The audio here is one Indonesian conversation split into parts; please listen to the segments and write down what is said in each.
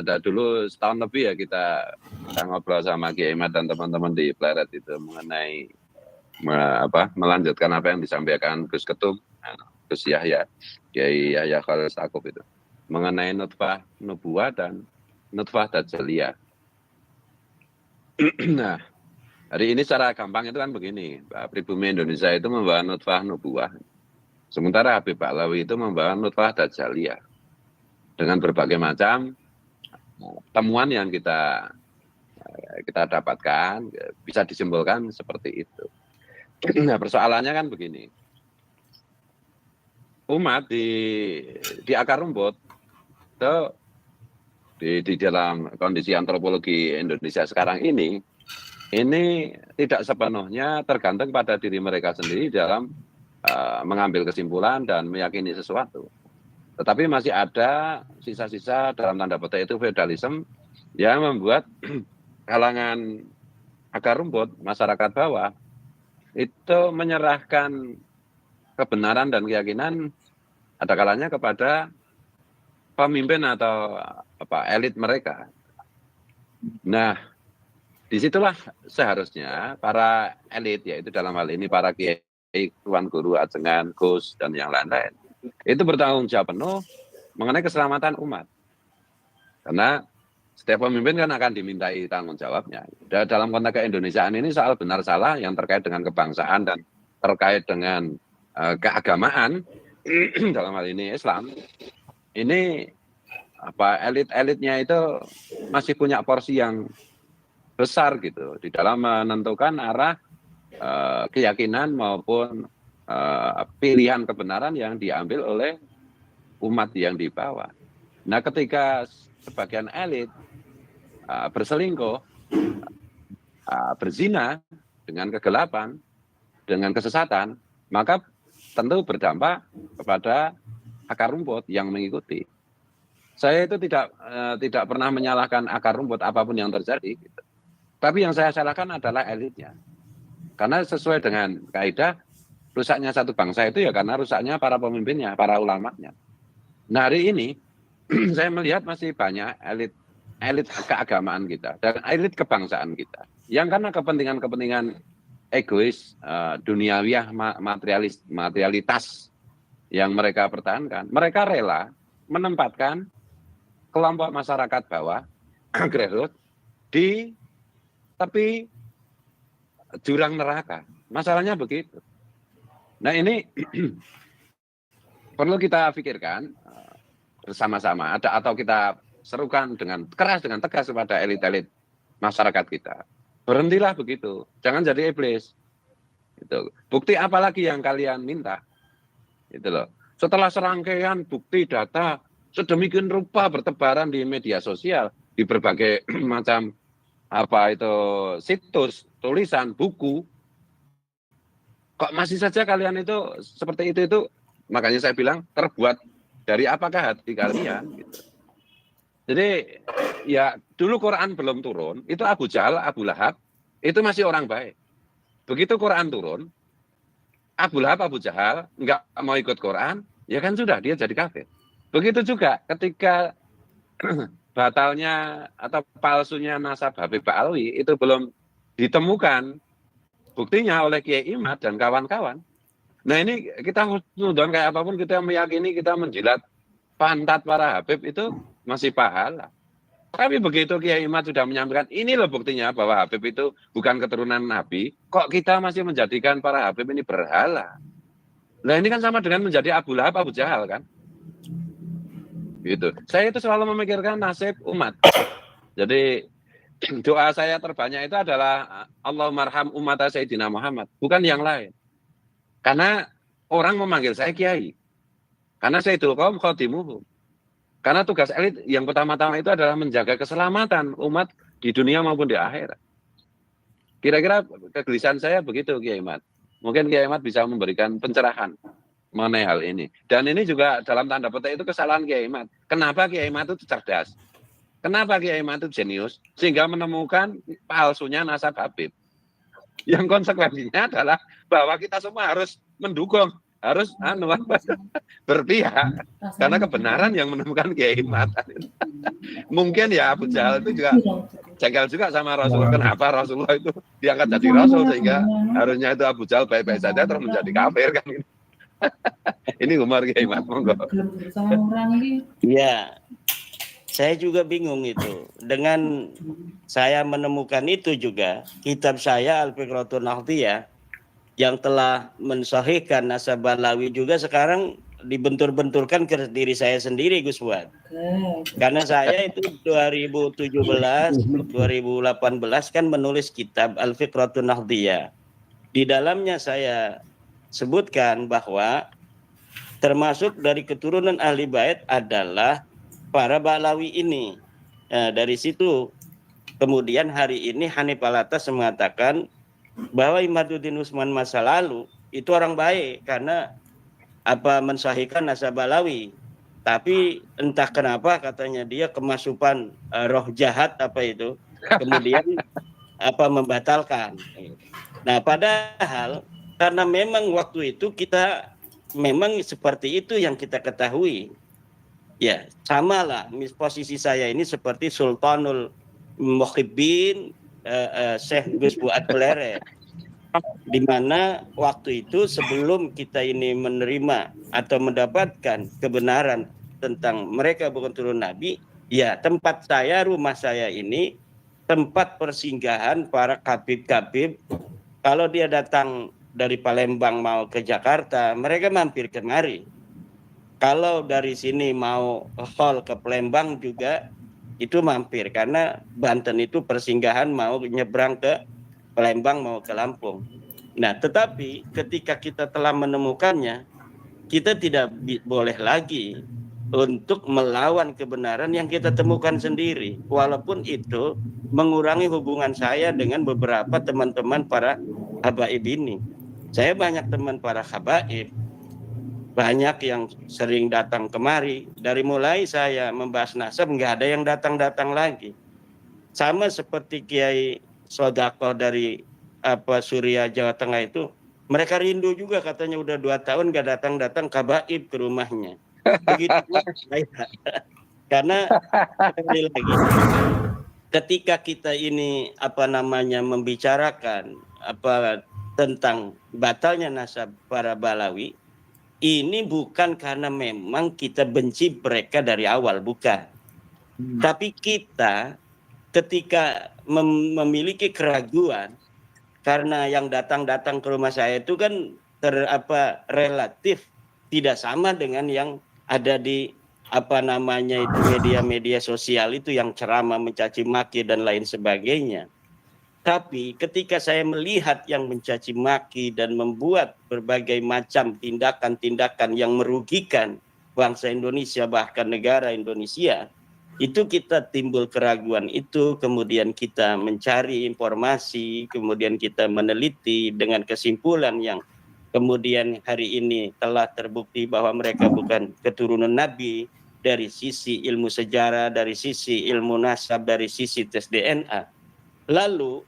Ada dulu setahun lebih ya kita ngobrol sama Kiai Imad dan teman-teman di Pleret itu mengenai melanjutkan apa yang disampaikan Gus Ketum, Gus Yahya, Kiai Yahya Khalil Stakuf itu mengenai nutfah nubuwah dan nutfah dajjaliyah. Nah, hari ini secara gampang itu kan begini, pribumi Indonesia itu membawa nutfah nubuwah, sementara Habib Ba'alawi itu membawa nutfah dajjaliyah dengan berbagai macam temuan yang kita dapatkan, bisa disimpulkan seperti itu. Nah, persoalannya kan begini, umat di akar rumput itu di dalam kondisi antropologi Indonesia sekarang ini tidak sepenuhnya tergantung pada diri mereka sendiri dalam mengambil kesimpulan dan meyakini sesuatu. Tetapi masih ada sisa-sisa dalam tanda petik itu feudalisme yang membuat kalangan akar rumput, masyarakat bawah, itu menyerahkan kebenaran dan keyakinan ada kalanya kepada pemimpin atau elit mereka. Nah, disitulah seharusnya para elit, yaitu dalam hal ini para kiai, tuan guru, ajengan, gus, dan yang lain-lain, itu bertanggung jawab penuh mengenai keselamatan umat. Karena setiap pemimpin kan akan dimintai tanggung jawabnya. Dan dalam konteks keindonesiaan ini soal benar salah yang terkait dengan kebangsaan dan terkait dengan keagamaan, dalam hal ini Islam, ini elit-elitnya itu masih punya porsi yang besar gitu di dalam menentukan arah keyakinan maupun pilihan kebenaran yang diambil oleh umat yang di bawah. Nah, ketika sebagian elit berselingkuh, berzina dengan kegelapan, dengan kesesatan, maka tentu berdampak kepada akar rumput yang mengikuti. Saya itu tidak pernah menyalahkan akar rumput apapun yang terjadi, gitu. Tapi yang saya salahkan adalah elitnya. Karena sesuai dengan kaidah, rusaknya satu bangsa itu ya karena rusaknya para pemimpinnya, para ulamanya. Nah, hari ini saya melihat masih banyak elit keagamaan kita dan elit kebangsaan kita yang karena kepentingan egois, duniawiah, materialitas yang mereka pertahankan, mereka rela menempatkan kelompok masyarakat bawah, grassroots, di tepi jurang neraka. Masalahnya begitu. Nah, ini perlu kita pikirkan bersama-sama, atau kita serukan dengan keras, dengan tegas kepada elit-elit masyarakat kita. Berhentilah begitu, jangan jadi iblis. Itu. Bukti apa lagi yang kalian minta? Itu loh. Setelah serangkaian bukti data sedemikian rupa bertebaran di media sosial, di berbagai macam situs, tulisan, buku, kok masih saja kalian itu seperti itu, makanya saya bilang terbuat dari apakah hati kalian, gitu. Jadi ya dulu Quran belum turun, itu Abu Jahal, Abu Lahab, itu masih orang baik. Begitu Quran turun, Abu Lahab, Abu Jahal nggak mau ikut Quran, ya kan sudah dia jadi kafir. Begitu juga ketika batalnya atau palsunya nasab Habib Ba'alawi itu belum ditemukan buktinya oleh Kiai Imad dan kawan-kawan. Nah, ini kita husnudon kayak apapun, kita meyakini kita menjilat pantat para Habib itu masih pahala. Tapi begitu Kiai Imad sudah menyampaikan, ini loh buktinya bahwa Habib itu bukan keturunan Nabi, kok kita masih menjadikan para Habib ini berhala? Nah, ini kan sama dengan menjadi Abu Lahab, Abu Jahal kan? Gitu. Saya itu selalu memikirkan nasib umat. Jadi doa saya terbanyak itu adalah Allahummarham ummata Sayyidina Muhammad, bukan yang lain. Karena orang memanggil saya kiai. Karena Sayyidul Qaum khadimuhum. Karena tugas elit yang pertama-tama itu adalah menjaga keselamatan umat di dunia maupun di akhirat. Kira-kira kegelisahan saya begitu, Kiai Imad. Mungkin Kiai Imad bisa memberikan pencerahan mengenai hal ini. Dan ini juga dalam tanda petik itu kesalahan Kiai Imad. Kenapa Kiai Imad itu cerdas? Kenapa Kiai Imad itu jenius? Sehingga menemukan palsunya nasab Habib. Yang konsekuensinya adalah bahwa kita semua harus mendukung harus berpihak karena kebenaran yang menemukan Kiai Matan. Mungkin ya Abu Jahal itu juga jengkel juga sama Rasulullah. Kenapa Rasulullah itu diangkat jadi Rasul sehingga harusnya itu Abu Jahal baik-baik saja terus menjadi kafir kan. Ini humor Kiai Mat, monggo. Ya, saya juga bingung itu. Dengan saya menemukan itu juga, kitab saya Al-Fiqratul Nahdiyah yang telah mensahihkan nasab Balawi juga sekarang dibentur-benturkan ke diri saya sendiri, Gus Fuad. Karena saya itu 2017, 2018 kan menulis kitab Al-Fiqratul Nahdiyah. Di dalamnya saya sebutkan bahwa termasuk dari keturunan ahli bait adalah para Balawi ini. Nah, dari situ kemudian hari ini Hanif Alatas mengatakan bahwa Imaduddin Utsman masa lalu itu orang baik karena mensahihkan nasab Balawi. Tapi entah kenapa katanya dia kemasukan roh jahat kemudian membatalkan. Nah, padahal karena memang waktu itu kita memang seperti itu yang kita ketahui. Ya, samalah posisi saya ini seperti Sultanul Muhibbin Syekh Gus Fuad Pleret, di mana waktu itu sebelum kita ini menerima atau mendapatkan kebenaran tentang mereka bukan turun Nabi, ya tempat saya, rumah saya ini tempat persinggahan para kabib-kabib. Kalau dia datang dari Palembang mau ke Jakarta, mereka mampir kemari. Kalau dari sini mau haul ke Palembang juga itu mampir, karena Banten itu persinggahan mau nyebrang ke Palembang mau ke Lampung. Nah, tetapi ketika kita telah menemukannya, kita tidak boleh lagi untuk melawan kebenaran yang kita temukan sendiri, walaupun itu mengurangi hubungan saya dengan beberapa teman-teman para habaib ini. Saya banyak teman para habaib, banyak yang sering datang kemari. Dari mulai saya membahas nasab, nggak ada yang datang-datang lagi. Sama seperti Kiai Sodako dari Surya Jawa Tengah itu, mereka rindu juga katanya udah 2 tahun nggak datang-datang habaib ke rumahnya. Begitu pula saya. Karena sekali lagi, ketika kita ini membicarakan tentang batalnya nasab para Balawi, ini bukan karena memang kita benci mereka dari awal, bukan. Tapi kita ketika memiliki keraguan, karena yang datang-datang ke rumah saya itu kan relatif tidak sama dengan yang ada di media-media sosial itu yang ceramah mencaci maki dan lain sebagainya. Tapi ketika saya melihat yang mencaci maki dan membuat berbagai macam tindakan-tindakan yang merugikan bangsa Indonesia bahkan negara Indonesia, itu kita timbul keraguan itu, kemudian kita mencari informasi, kemudian kita meneliti dengan kesimpulan yang kemudian hari ini telah terbukti bahwa mereka bukan keturunan Nabi dari sisi ilmu sejarah, dari sisi ilmu nasab, dari sisi tes DNA. Lalu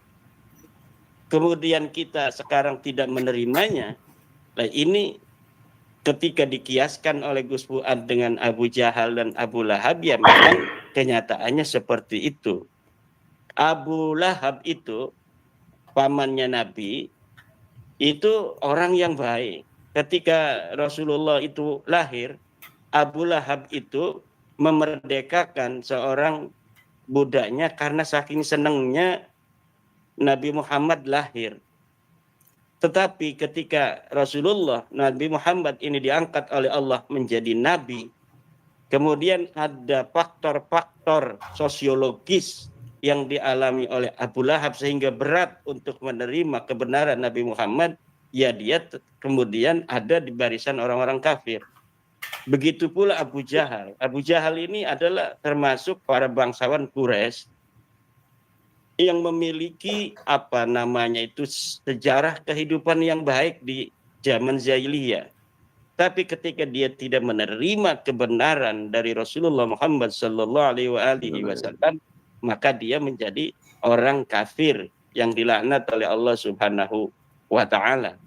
kemudian kita sekarang tidak menerimanya. Nah, ini ketika dikiaskan oleh Gus Fuad dengan Abu Jahal dan Abu Lahab, ya memang kenyataannya seperti itu. Abu Lahab itu pamannya Nabi, itu orang yang baik. Ketika Rasulullah itu lahir, Abu Lahab itu memerdekakan seorang budaknya karena saking senangnya Nabi Muhammad lahir. Tetapi ketika Nabi Muhammad ini diangkat oleh Allah menjadi Nabi, kemudian ada faktor-faktor sosiologis yang dialami oleh Abu Lahab sehingga berat untuk menerima kebenaran Nabi Muhammad, ya dia kemudian ada di barisan orang-orang kafir. Begitu pula Abu Jahal. Abu Jahal ini adalah termasuk para bangsawan Quraisy yang memiliki sejarah kehidupan yang baik di zaman jahiliyah. Tapi ketika dia tidak menerima kebenaran dari Rasulullah Muhammad sallallahu alaihi wasallam, maka dia menjadi orang kafir yang dilaknat oleh Allah Subhanahu wa taala.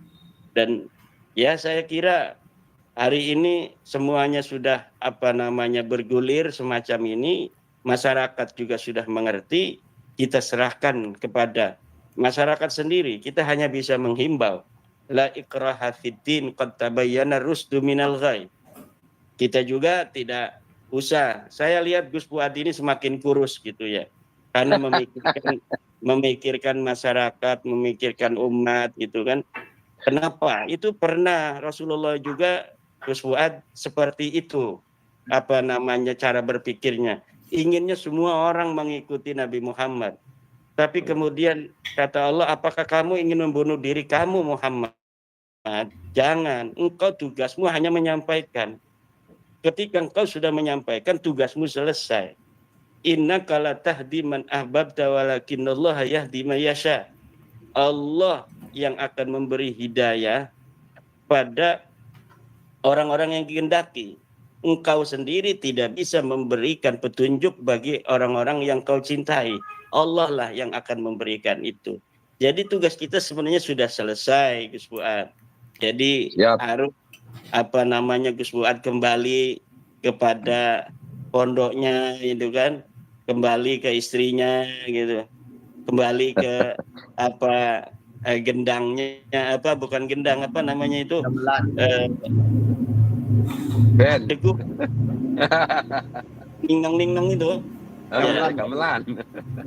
Dan Ya, saya kira hari ini semuanya sudah bergulir semacam ini, masyarakat juga sudah mengerti, kita serahkan kepada masyarakat sendiri. Kita hanya bisa menghimbau, la ikraha fiddin qad tabayyana rusdu minal ghai. Kita juga tidak usah. Saya lihat Gus Fuad ini semakin kurus gitu ya. Karena memikirkan masyarakat, memikirkan umat gitu kan. Kenapa? Itu pernah Rasulullah juga, Gus Fuad, seperti itu cara berpikirnya. Inginnya semua orang mengikuti Nabi Muhammad. Tapi kemudian kata Allah, apakah kamu ingin membunuh diri kamu Muhammad? Jangan, engkau tugasmu hanya menyampaikan. Ketika engkau sudah menyampaikan, tugasmu selesai. Innaka la tahdi man ahbabta walakinallaha yahdi man yasha. Allah yang akan memberi hidayah pada orang-orang yang dikehendaki. Engkau sendiri tidak bisa memberikan petunjuk bagi orang-orang yang kau cintai. Allah lah yang akan memberikan itu. Jadi tugas kita sebenarnya sudah selesai, Gus Fuad. Jadi harus Gus Fuad kembali kepada pondoknya gitu kan, kembali ke istrinya gitu, kembali ke gendangnya, bukan gendang, itu degup ningnang itu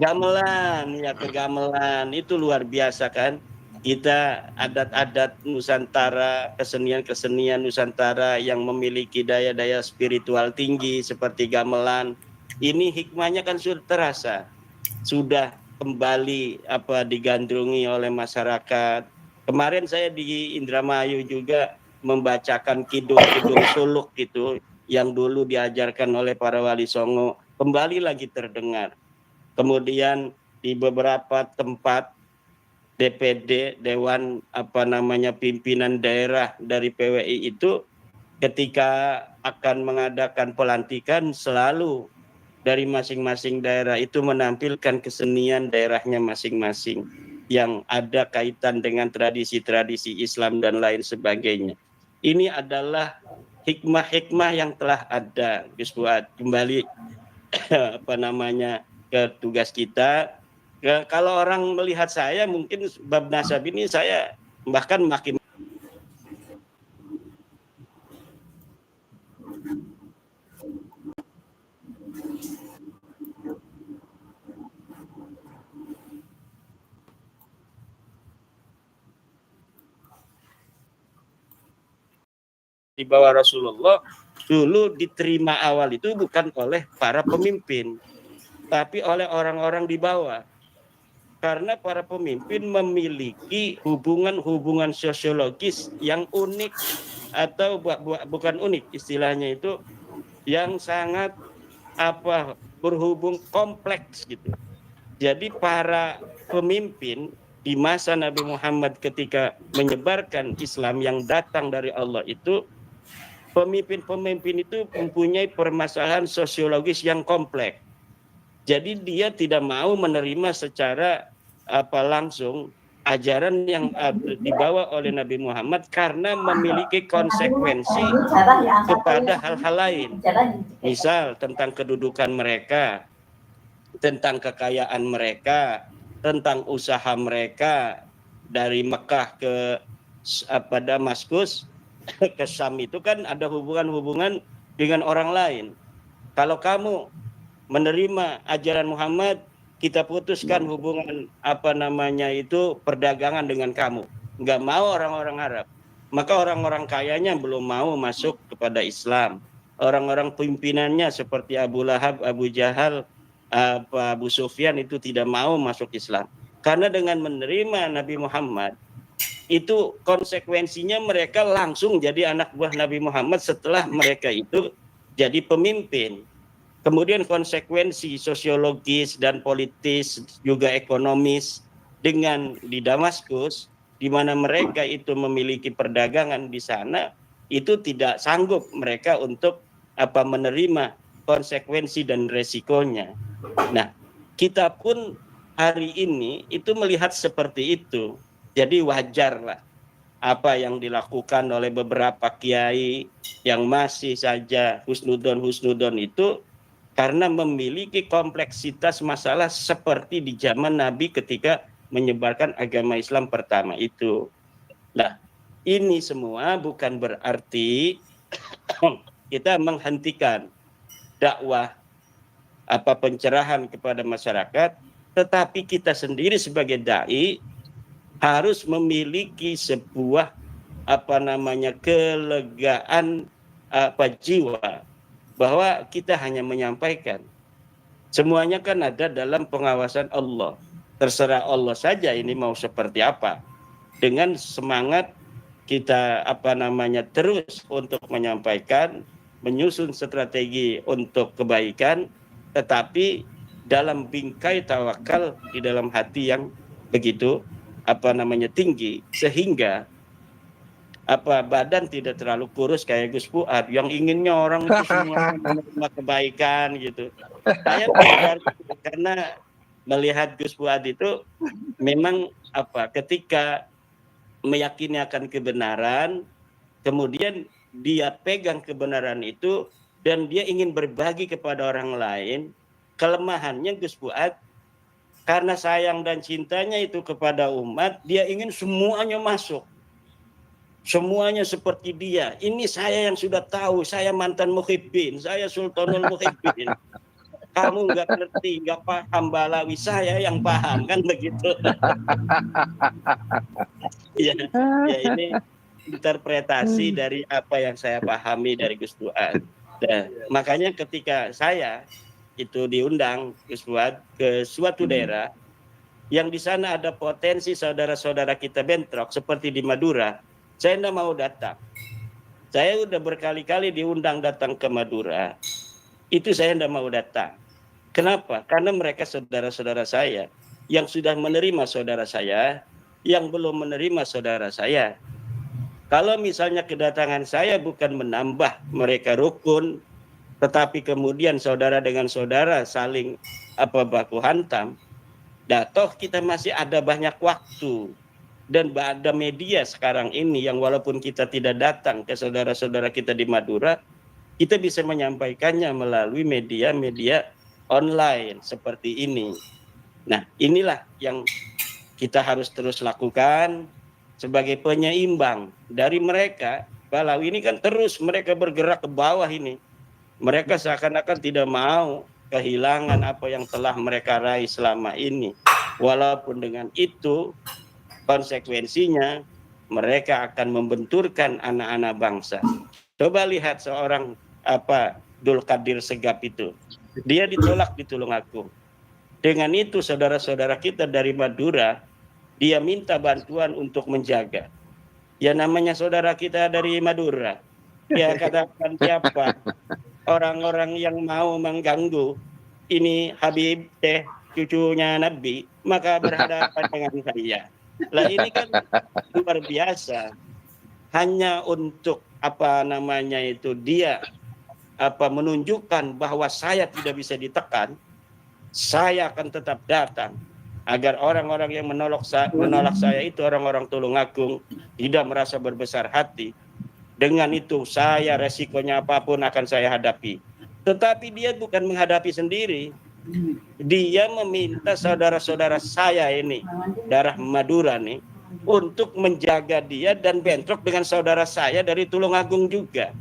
gamelan ya, kegamelan itu luar biasa kan. Kita adat-adat Nusantara, kesenian Nusantara yang memiliki daya-daya spiritual tinggi seperti gamelan, ini hikmahnya kan sudah terasa, sudah kembali digandrungi oleh masyarakat. Kemarin saya di Indramayu juga membacakan kidung-kidung suluk gitu yang dulu diajarkan oleh para wali songo, kembali lagi terdengar. Kemudian di beberapa tempat DPD, Dewan Pimpinan Daerah dari PWI itu ketika akan mengadakan pelantikan selalu dari masing-masing daerah itu menampilkan kesenian daerahnya masing-masing yang ada kaitan dengan tradisi-tradisi Islam dan lain sebagainya. Ini adalah hikmah-hikmah yang telah ada, Gus Fuad. Kembali ke tugas kita. Kalau orang melihat saya mungkin bab nasab ini saya bahkan makin di bawah Rasulullah dulu diterima awal itu bukan oleh para pemimpin, tapi oleh orang-orang di bawah. Karena para pemimpin memiliki hubungan sosiologis yang unik, atau bukan unik istilahnya itu, yang sangat berhubung kompleks gitu. Jadi para pemimpin di masa Nabi Muhammad ketika menyebarkan Islam yang datang dari Allah itu, pemimpin-pemimpin itu mempunyai permasalahan sosiologis yang kompleks. Jadi dia tidak mau menerima secara langsung ajaran yang dibawa oleh Nabi Muhammad karena memiliki konsekuensi kepada hal-hal lain. Misal tentang kedudukan mereka, tentang kekayaan mereka, tentang usaha mereka dari Mekah ke Damaskus ke Syam itu kan ada hubungan-hubungan dengan orang lain. Kalau kamu menerima ajaran Muhammad, kita putuskan hubungan perdagangan dengan kamu. Nggak mau orang-orang Arab. Maka orang-orang kayanya belum mau masuk kepada Islam. Orang-orang pimpinannya seperti Abu Lahab, Abu Jahal, Abu Sufyan itu tidak mau masuk Islam. Karena dengan menerima Nabi Muhammad, itu konsekuensinya mereka langsung jadi anak buah Nabi Muhammad setelah mereka itu jadi pemimpin. Kemudian konsekuensi sosiologis dan politis juga ekonomis dengan di Damaskus, di mana mereka itu memiliki perdagangan di sana, itu tidak sanggup mereka untuk menerima konsekuensi dan resikonya. Nah, kita pun hari ini itu melihat seperti itu. Jadi wajarlah apa yang dilakukan oleh beberapa kiai yang masih saja husnudon itu karena memiliki kompleksitas masalah seperti di zaman Nabi ketika menyebarkan agama Islam pertama itu. Nah, ini semua bukan berarti kita menghentikan dakwah pencerahan kepada masyarakat, tetapi kita sendiri sebagai dai harus memiliki sebuah kelegaan jiwa bahwa kita hanya menyampaikan. Semuanya kan ada dalam pengawasan Allah. Terserah Allah saja ini mau seperti apa. Dengan semangat kita terus untuk menyampaikan, menyusun strategi untuk kebaikan, tetapi dalam bingkai tawakal di dalam hati yang begitu tinggi, sehingga badan tidak terlalu kurus kayak Gus Fuad yang inginnya orang itu semua menerima kebaikan gitu. Saya karena melihat Gus Fuad itu memang ketika meyakini akan kebenaran, kemudian dia pegang kebenaran itu dan dia ingin berbagi kepada orang lain. Kelemahannya Gus Fuad karena sayang dan cintanya itu kepada umat, dia ingin semuanya masuk. Semuanya seperti dia. Ini saya yang sudah tahu, saya mantan muhibbin, saya sultanul muhibbin. Kamu nggak ngerti, nggak paham Balawi, saya yang paham, kan begitu. Ya ini interpretasi dari apa yang saya pahami dari Gus Fuad. Nah, makanya ketika saya itu diundang Gus Fuad ke suatu daerah yang di sana ada potensi saudara-saudara kita bentrok seperti di Madura, saya tidak mau datang. Saya udah berkali-kali diundang datang ke Madura, itu saya tidak mau datang. Kenapa? Karena mereka saudara-saudara saya yang sudah menerima saudara saya, yang belum menerima saudara saya. Kalau misalnya kedatangan saya bukan menambah mereka rukun, tetapi kemudian saudara dengan saudara saling baku hantam, toh kita masih ada banyak waktu dan ada media sekarang ini yang walaupun kita tidak datang ke saudara-saudara kita di Madura, kita bisa menyampaikannya melalui media-media online seperti ini. Nah, inilah yang kita harus terus lakukan sebagai penyeimbang dari mereka. Balawi ini kan terus mereka bergerak ke bawah ini. Mereka seakan-akan tidak mau kehilangan apa yang telah mereka raih selama ini. Walaupun dengan itu konsekuensinya mereka akan membenturkan anak-anak bangsa. Coba lihat seorang Dul Qadir Segap itu. Dia ditolak di Tulungagung. Dengan itu saudara-saudara kita dari Madura, dia minta bantuan untuk menjaga. Ya namanya saudara kita dari Madura. Ya katakan siapa orang-orang yang mau mengganggu ini Habib cucunya Nabi, maka berhadapan dengan saya. Lah ini kan luar biasa. Hanya untuk dia menunjukkan bahwa saya tidak bisa ditekan, saya akan tetap datang agar orang-orang yang menolak saya itu orang-orang Tulungagung tidak merasa berbesar hati. Dengan itu saya resikonya apapun akan saya hadapi. Tetapi dia bukan menghadapi sendiri. Dia meminta saudara-saudara saya ini, darah Madura nih, untuk menjaga dia dan bentrok dengan saudara saya dari Tulungagung juga.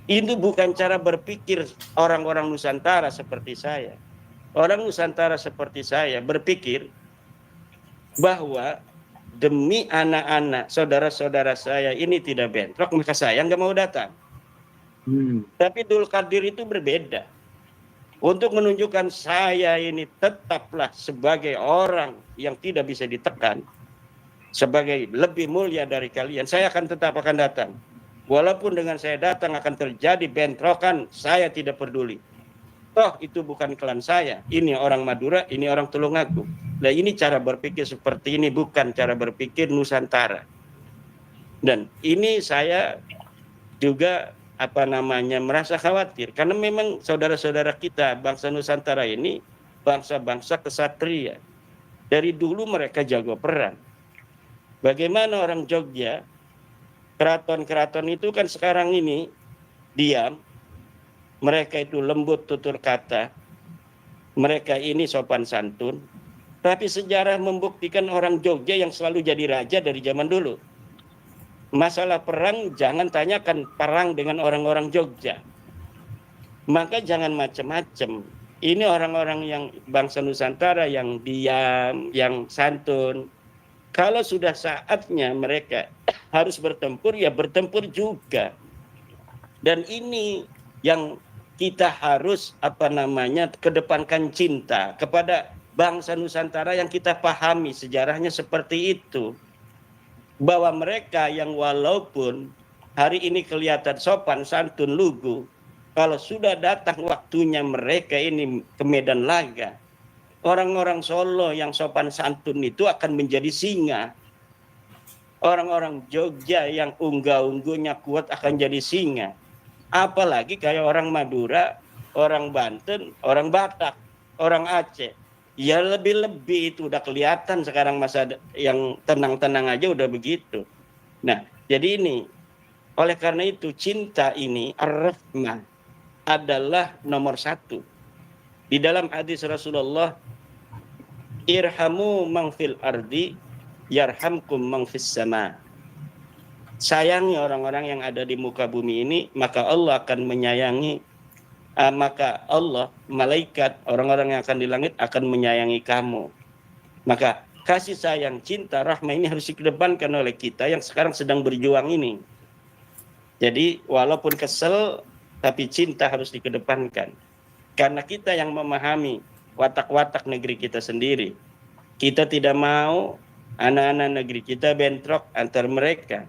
Itu bukan cara berpikir orang-orang Nusantara seperti saya. Orang Nusantara seperti saya berpikir bahwa demi anak-anak saudara-saudara saya ini tidak bentrok, maka saya nggak mau datang. Tapi Dul Qadir itu berbeda. Untuk menunjukkan saya ini tetaplah sebagai orang yang tidak bisa ditekan, sebagai lebih mulia dari kalian, saya akan datang. Walaupun dengan saya datang akan terjadi bentrokan, saya tidak peduli. Toh itu bukan klan saya, ini orang Madura, ini orang Tulungagung. Nah ini cara berpikir seperti ini, bukan cara berpikir Nusantara. Dan ini saya juga merasa khawatir, karena memang saudara-saudara kita bangsa Nusantara ini bangsa-bangsa kesatria. Dari dulu mereka jago perang. Bagaimana orang Jogja, keraton-keraton itu kan sekarang ini diam, mereka itu lembut tutur kata, mereka ini sopan santun, tapi sejarah membuktikan orang Jogja yang selalu jadi raja dari zaman dulu. Masalah perang, jangan tanyakan perang dengan orang-orang Jogja. Maka jangan macam-macam. Ini orang-orang yang bangsa Nusantara yang diam, yang santun. Kalau sudah saatnya mereka harus bertempur, ya bertempur juga. Dan ini yang kita harus kedepankan cinta kepada bangsa Nusantara yang kita pahami sejarahnya seperti itu. Bahwa mereka yang walaupun hari ini kelihatan sopan, santun, lugu, kalau sudah datang waktunya mereka ini ke medan laga, orang-orang Solo yang sopan santun itu akan menjadi singa. Orang-orang Jogja yang unggah-ungguhnya kuat akan jadi singa. Apalagi kayak orang Madura, orang Banten, orang Batak, orang Aceh. Ya lebih-lebih itu udah kelihatan sekarang masa yang tenang-tenang aja udah begitu. Nah, jadi ini, oleh karena itu cinta ini, ar-rahmah, adalah nomor satu. Di dalam hadis Rasulullah, irhamu man fil ardi, yarhamkum man fis sama. Sayangi orang-orang yang ada di muka bumi ini, maka Allah akan menyayangi maka Allah, malaikat, orang-orang yang akan di langit akan menyayangi kamu. Maka kasih sayang, cinta, rahmah ini harus dikedepankan oleh kita yang sekarang sedang berjuang ini. Jadi walaupun kesel, tapi cinta harus dikedepankan. Karena kita yang memahami watak-watak negeri kita sendiri. Kita tidak mau anak-anak negeri kita bentrok antar mereka.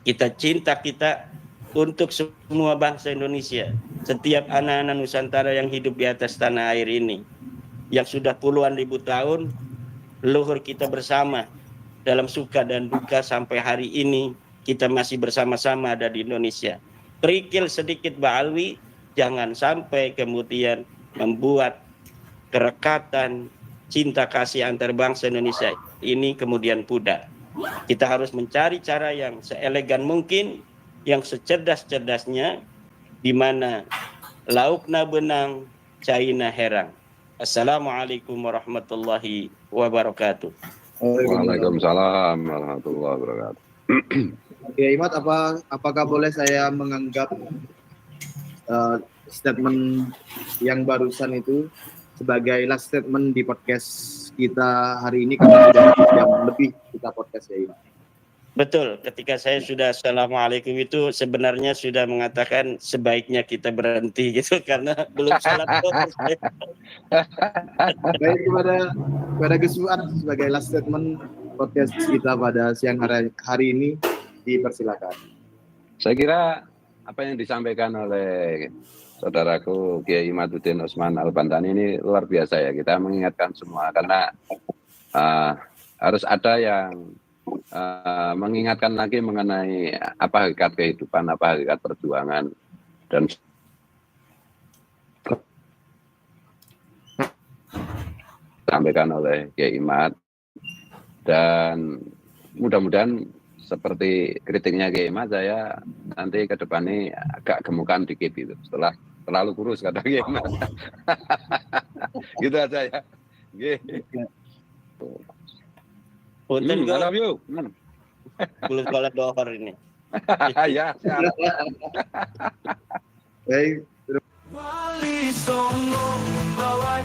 Kita cinta kita untuk semua bangsa Indonesia, setiap anak-anak Nusantara yang hidup di atas tanah air ini, yang sudah puluhan ribu tahun, leluhur kita bersama dalam suka dan duka sampai hari ini kita masih bersama-sama ada di Indonesia. Kerikil sedikit Ba'alwi, jangan sampai kemudian membuat kerekatan cinta kasih antar bangsa Indonesia ini kemudian pudar. Kita harus mencari cara yang seelegan mungkin, yang secerdas-cerdasnya, di mana laukna benang, caina herang. Assalamualaikum warahmatullahi wabarakatuh. Waalaikumsalam warahmatullahi wabarakatuh. Oke, Imad, apakah boleh saya menganggap statement yang barusan itu sebagai last statement di podcast kita hari ini, karena sudah jam lebih kita podcast ya, Imad? Betul, ketika saya sudah assalamualaikum itu sebenarnya sudah mengatakan sebaiknya kita berhenti gitu karena belum salat. Baik, kepada Gus Fuad sebagai last statement podcast kita pada siang hari ini, dipersilakan. Saya kira apa yang disampaikan oleh saudaraku Kiai Imaduddin Usman Al-Bantani ini luar biasa ya. Kita mengingatkan semua karena harus ada yang mengingatkan lagi mengenai apa hakikat kehidupan, apa hakikat perjuangan, dan disampaikan oleh Kiai Imad. Dan mudah-mudahan seperti kritiknya Kiai Imad, saya nanti ke depan ini agak gemukan dikit gitu, setelah terlalu kurus kata Kiai Imad. Gitu aja ya. Punten I love you. belum sholat dohor ini. Ya, siap. Baik. Wali Songo bawa